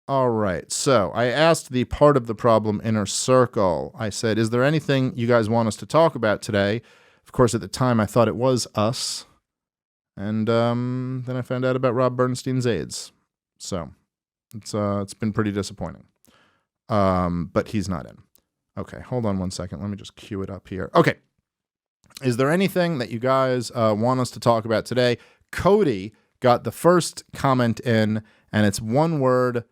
All right. So I asked the part of the problem inner circle. I said, is there anything you guys want us to talk about today? Of course, at the time, I thought it was us. And then I found out about Rob Bernstein's AIDS. So it's been pretty disappointing. But he's not in. Okay, hold on one second. Let me just cue it up here. Okay. Is there anything that you guys want us to talk about today? Cody got the first comment in, and it's one word,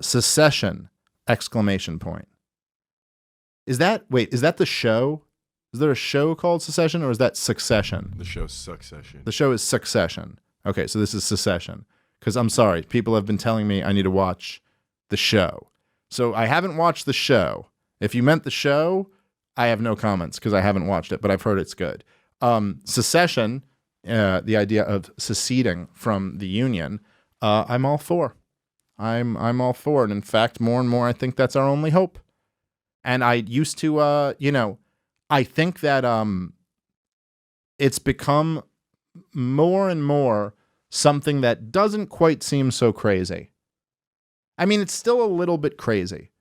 secession, exclamation point. Is that the show? Is there a show called Secession, or is that Succession? The show's Succession. The show is Succession. Okay, so this is Secession. Because I'm sorry, people have been telling me I need to watch the show. So I haven't watched the show. If you meant the show, I have no comments because I haven't watched it, but I've heard it's good. Secession, the idea of seceding from the Union, I'm all for. I'm all for it. In fact, more and more, I think that's our only hope. And I used to, I think that it's become more and more something that doesn't quite seem so crazy. I mean, it's still a little bit crazy.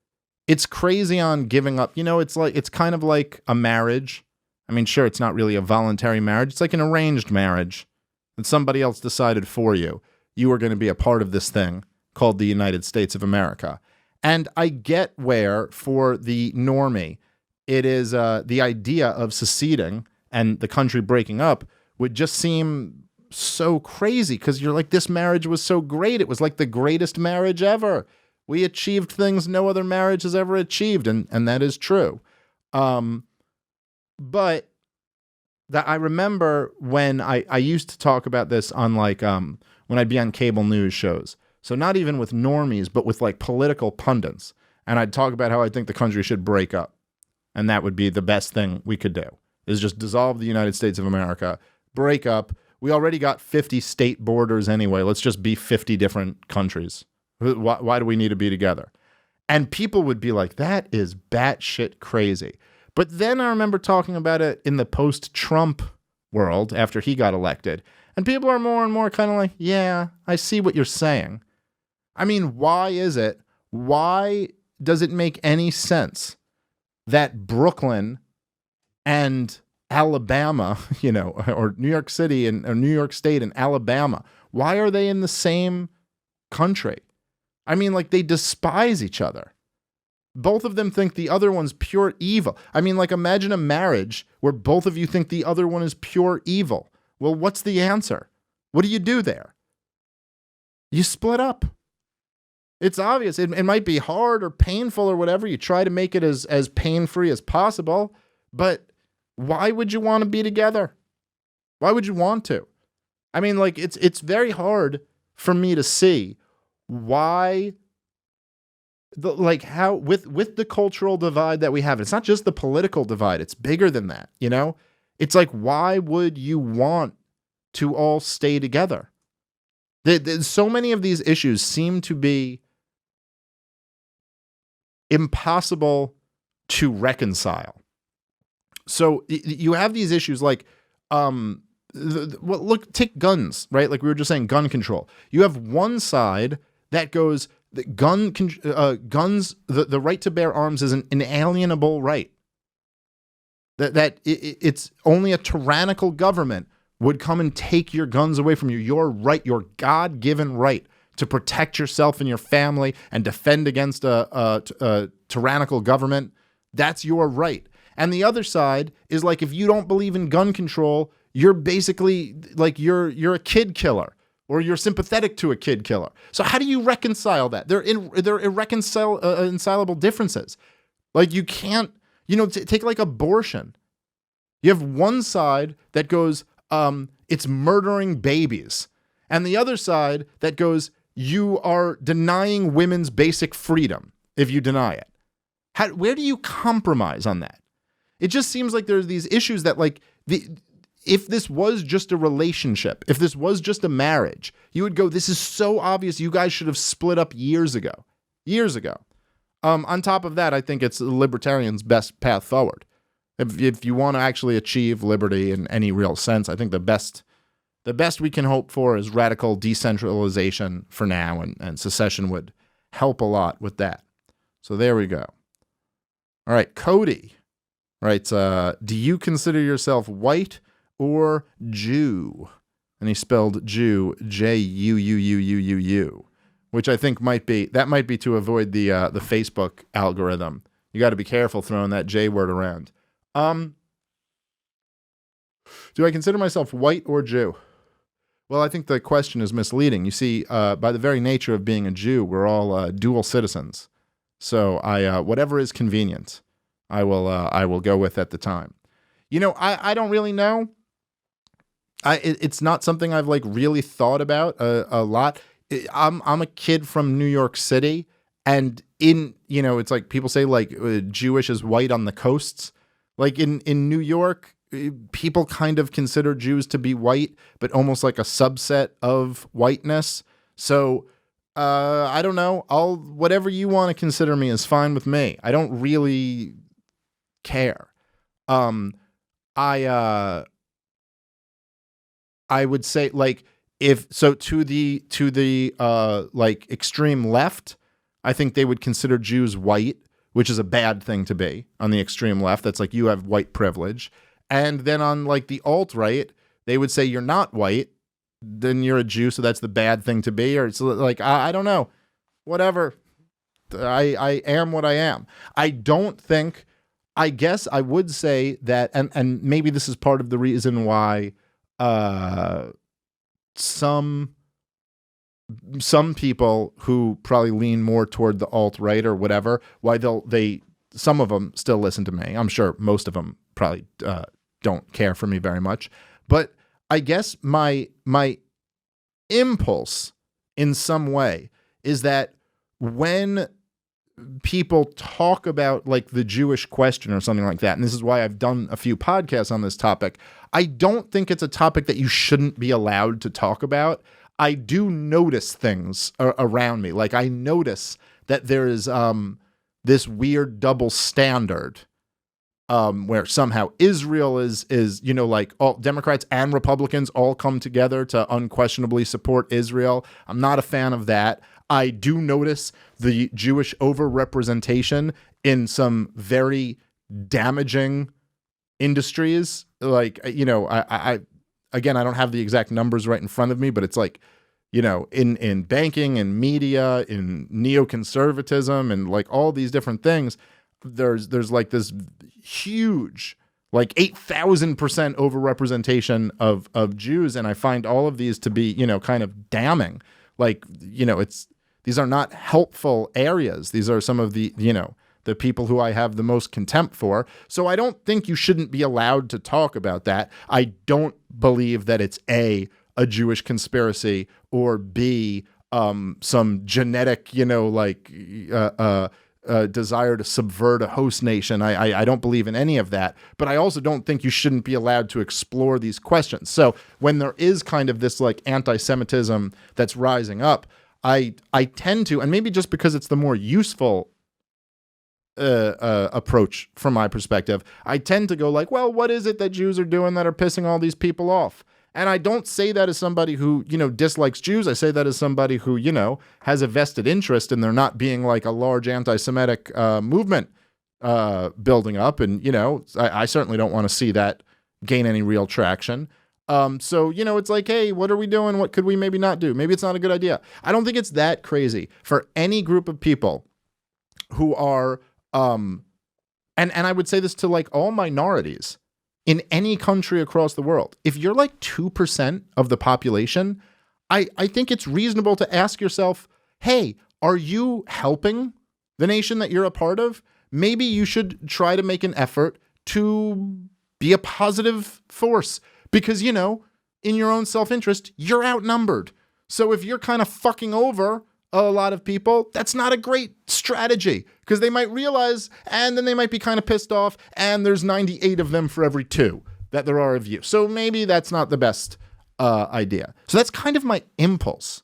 It's crazy on giving up. It's kind of like a marriage. I mean, sure, it's not really a voluntary marriage. It's like an arranged marriage that somebody else decided for you. You were going to be a part of this thing called the United States of America. And I get where, for the normie, it is the idea of seceding and the country breaking up would just seem so crazy because you're like, this marriage was so great. It was like the greatest marriage ever. We achieved things no other marriage has ever achieved, and that is true. But that I remember when I used to talk about this on when I'd be on cable news shows. So not even with normies, but with like political pundits. And I'd talk about how I think the country should break up. And that would be the best thing we could do, is just dissolve the United States of America, break up. We already got 50 state borders anyway. Let's just be 50 different countries. Why do we need to be together? And people would be like, that is batshit crazy. But then I remember talking about it in the post-Trump world after he got elected. And people are more and more kind of like, yeah, I see what you're saying. I mean, why does it make any sense that Brooklyn and Alabama, or New York City or New York State and Alabama, why are they in the same country? I mean, like, they despise each other. Both of them think the other one's pure evil. I mean, like, imagine a marriage where both of you think the other one is pure evil. Well, what's the answer? What do you do there? You split up. It's obvious. It might be hard or painful or whatever. You try to make it as pain-free as possible, but why would you want to be together? Why would you want to? I mean, like, it's very hard for me to see why, how with the cultural divide that we have, it's not just the political divide, it's bigger than that, It's like, why would you want to all stay together? So many of these issues seem to be impossible to reconcile. So you have these issues like, take guns, right? Like we were just saying, gun control. You have one side that goes, guns, the right to bear arms is an inalienable right. It's only a tyrannical government would come and take your guns away from you. Your right, your God-given right to protect yourself and your family and defend against a tyrannical government. That's your right. And the other side is like, if you don't believe in gun control, you're basically like you're a kid killer, or you're sympathetic to a kid killer. So how do you reconcile that? They're irreconcilable differences. Like you can't, take like abortion. You have one side that goes, it's murdering babies, and the other side that goes, you are denying women's basic freedom if you deny it. Where do you compromise on that? It just seems like there's these issues that if this was just a relationship, if this was just a marriage, you would go, this is so obvious. You guys should have split up years ago. On top of that, I think it's the libertarians' best path forward. If you want to actually achieve liberty in any real sense, I think the best we can hope for is radical decentralization for now, and secession would help a lot with that. So there we go. All right, Cody writes, do you consider yourself white or Jew? And he spelled Jew, Juuuuuu, which I think might be to avoid the Facebook algorithm. You got to be careful throwing that J word around. Do I consider myself white or Jew? Well, I think the question is misleading. You see, by the very nature of being a Jew, we're all dual citizens. So whatever is convenient, I will go with at the time. I don't really know. It's not something I've like really thought about a lot. I'm a kid from New York City, and it's like people say like Jewish is white on the coasts. Like in New York, people kind of consider Jews to be white, but almost like a subset of whiteness. So I don't know. Whatever you want to consider me is fine with me. I don't really care. I would say like to the like extreme left, I think they would consider Jews white, which is a bad thing to be on the extreme left. That's like you have white privilege. And then on like the alt-right, they would say you're not white, then you're a Jew, so that's the bad thing to be. Or it's like, I don't know, whatever. I am what I am. I guess I would say that, and maybe this is part of the reason why some people who probably lean more toward the alt-right or whatever, why some of them still listen to me. I'm sure most of them probably don't care for me very much. But I guess my impulse in some way is that when people talk about like the Jewish question or something like that, and this is why I've done a few podcasts on this topic, I don't think it's a topic that you shouldn't be allowed to talk about. I do notice things around me. Like I notice that there is this weird double standard where somehow Israel is like all Democrats and Republicans all come together to unquestionably support Israel. I'm not a fan of that. I do notice the Jewish overrepresentation in some very damaging industries. Like, I again, I don't have the exact numbers right in front of me, but it's like, in banking and media, in neoconservatism and like all these different things, there's like this huge, like 8,000% overrepresentation of Jews. And I find all of these to be, kind of damning. Like, these are not helpful areas. These are some of the people who I have the most contempt for. So I don't think you shouldn't be allowed to talk about that. I don't believe that it's a Jewish conspiracy or B, some genetic, desire to subvert a host nation. I don't believe in any of that, but I also don't think you shouldn't be allowed to explore these questions. So when there is kind of this like anti-Semitism that's rising up, I tend to, and maybe just because it's the more useful approach from my perspective, I tend to go like, well, what is it that Jews are doing that are pissing all these people off? And I don't say that as somebody who, dislikes Jews. I say that as somebody who, has a vested interest in there not being like a large anti-Semitic movement building up. And, I certainly don't want to see that gain any real traction. So, it's like, hey, what are we doing? What could we maybe not do? Maybe it's not a good idea. I don't think it's that crazy for any group of people who are, and I would say this to like all minorities in any country across the world. If you're like 2% of the population, I think it's reasonable to ask yourself, hey, are you helping the nation that you're a part of? Maybe you should try to make an effort to be a positive force because, in your own self-interest, you're outnumbered. So if you're kind of fucking over a lot of people, that's not a great strategy because they might realize, and then they might be kind of pissed off, and there's 98 of them for every 2 that there are of you. So maybe that's not the best idea. So that's kind of my impulse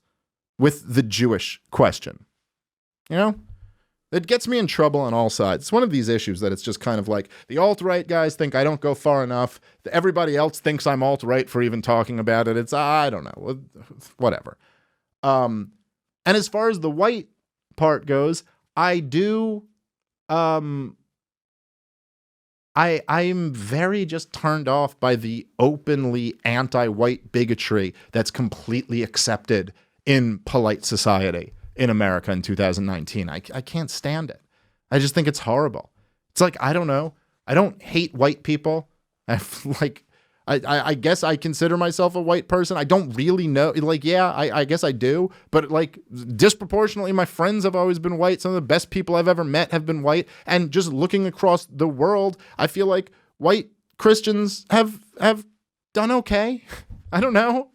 with the Jewish question. It gets me in trouble on all sides. It's one of these issues that it's just kind of like the alt-right guys think I don't go far enough. Everybody else thinks I'm alt-right for even talking about it. It's, I don't know, whatever. And as far as the white part goes, I do, I'm very just turned off by the openly anti-white bigotry that's completely accepted in polite society in America in 2019. I can't stand it. I just think it's horrible. It's like, I don't know. I don't hate white people. I guess I consider myself a white person. I don't really know. Like, yeah, I guess I do. But like disproportionately, my friends have always been white. Some of the best people I've ever met have been white. And just looking across the world, I feel like white Christians have done okay. I don't know.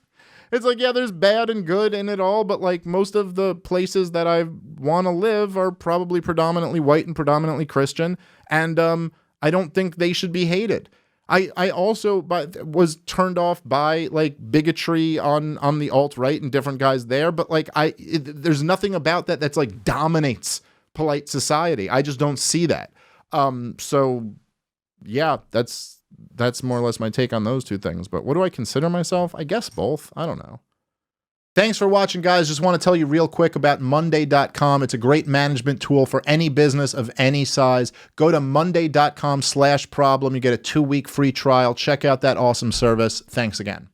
It's like, yeah, there's bad and good in it all, but like most of the places that I want to live are probably predominantly white and predominantly Christian. And I don't think they should be hated. I also was turned off by like bigotry on the alt-right and different guys there, but like there's nothing about that that's like dominates polite society. I just don't see that. So yeah, that's more or less my take on those two things. But what do I consider myself? I guess both. I don't know. Thanks for watching, guys. Just want to tell you real quick about Monday.com. It's a great management tool for any business of any size. Go to Monday.com/problem. You get a 2-week free trial. Check out that awesome service. Thanks again.